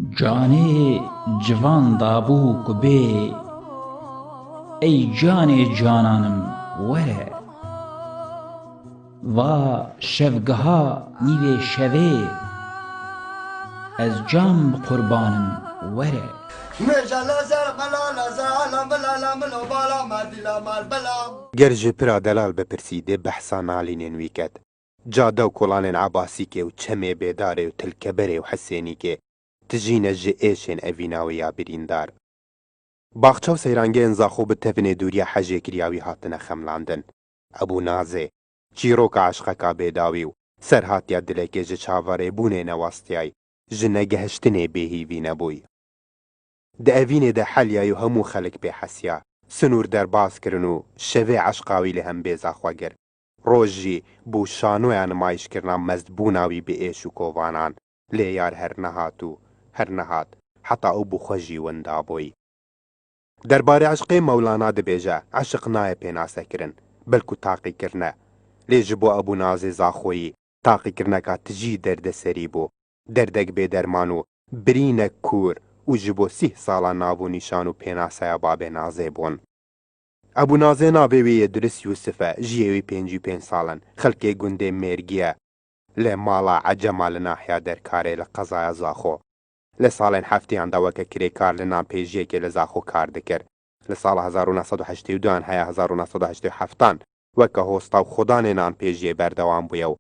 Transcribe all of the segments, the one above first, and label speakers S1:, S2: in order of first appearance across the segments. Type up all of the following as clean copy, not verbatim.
S1: جانê civan dabû ku bê ey canê cananim were va şevgeha nîvê şevê ez can bi qurbanim were
S2: ger ji pira delal bipirî dê behsa nalînên wî ket cade û kolanên Ebasîkê û çemê bêdarê û Tilkeberê û Hesênîkê tijîne ji êşên evîna wê ya birîndar. Baxça û seyrangehên Zaxo bi tevnê dûriya hejê kiriya wî hatine xemlandin. Ebûnazê, çîroka eşqeka bêdawî û serhatiya dilekê ji çavarêbûnê newastiyayî ji negehiştinê bêhîvî nebûye. Di evînê de helyayî û hemû xelek pê hesiya, sinûr derbas kirin û şevê eşqa wî li hem bêza xwe kir. Roj jî bû şanoya nimayişkirina mezdbûna wî bi êş û kovanan, lê yar her nehat û her nehat heta ew bû xwe jî winda bûyî. Derbarê eşqê Mewlana dibêje eşq naye pênasekirin, bilkû taqîkir ne. Lê ji bo Ebûnazê Zaxoyî taqîkirneka tijî derdeserî bû, derdek bêderman û birînek kûr û ji bo 30 sala nav û nîşan û pênaseya babê Nazê bûn. Ebûnazê navê wê yê Durist Yûsif e, jiyê wî 55 sal in, xelkê gundê Mêrgî ye. Lê mala Ecema li nahiya Derkarê li qezaya Zaxo. Li salên heftiyan de weke kirêkar li nan pêjiyekê li Zaxo kar dikir. Li sala 1982 heya 1987 weke hosta û xodanê nan pêjiyê berdewam bûye û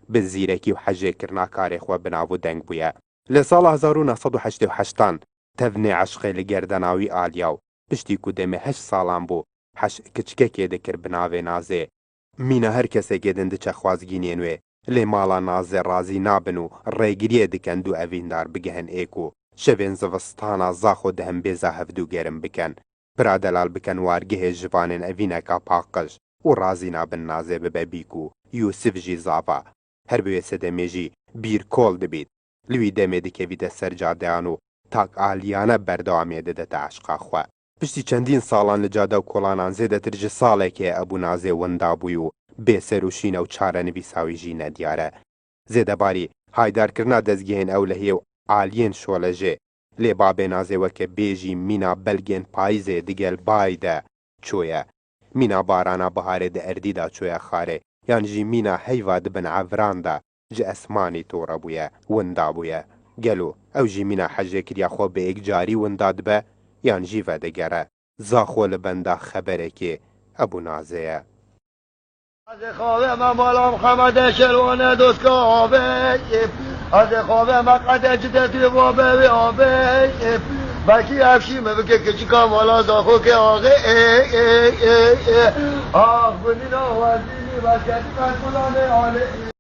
S2: bi zîrekî û hejêkirina karê xwe bi nav û deng bûye. Li sala 1988 tevnê eşqê li gerdena wî aliya û piştî ku demê 8 salan bû heş kiçikekê dikir bi navê Nazê. Mîna her kesekê din diçe xwazgîniyên wê, lê mala Nazê razî nabin û rêgiriyê dikin du evîndar bigihin êk û şevên zivistana Zaxo di hem bêza hevdûgerin bikin. Pira delal bikin wargehê jivanên evîneka paqij û razî nabin Nazê bibe bîk û Yûsif jî zava. Her bi wê sedemê jî bîrkol dibît. Li wî demê dikevîte ser cadeyan û tak aliyane berdewamê didete eşqa xwe. Piştî çendîn salan li cade û kolanan zêdetir ji salekê Ebûnazê winda bûye û bêserûşîne û çarenivîsa wî jî nediyar e. Zêdebarî haydarkirina dezgehên ewlehiyê û aliyên şolejê, lê babê Nazê weke bêjî mîna belgên payîzê digel bayî de çûye. Mîna barana biharê di erdî da çûye xarê, yan jî mîna heyva dibin evran de ji esmanî tore bûye, winda bûye. Gelo ew jî mîna hejêkiriya xwe bi êkcarî winda dibe yan jî vedigere. Zaxo li benda xeberekê Ebûnazê ye.
S3: از خواب من بالا محمد شلوان دوست کابه از خواب من قد جدت و به آبه بکی افشی مبکه کچی کامالا زاخو که آقه آخ بنی نوازینی بسکتی من کلانه آله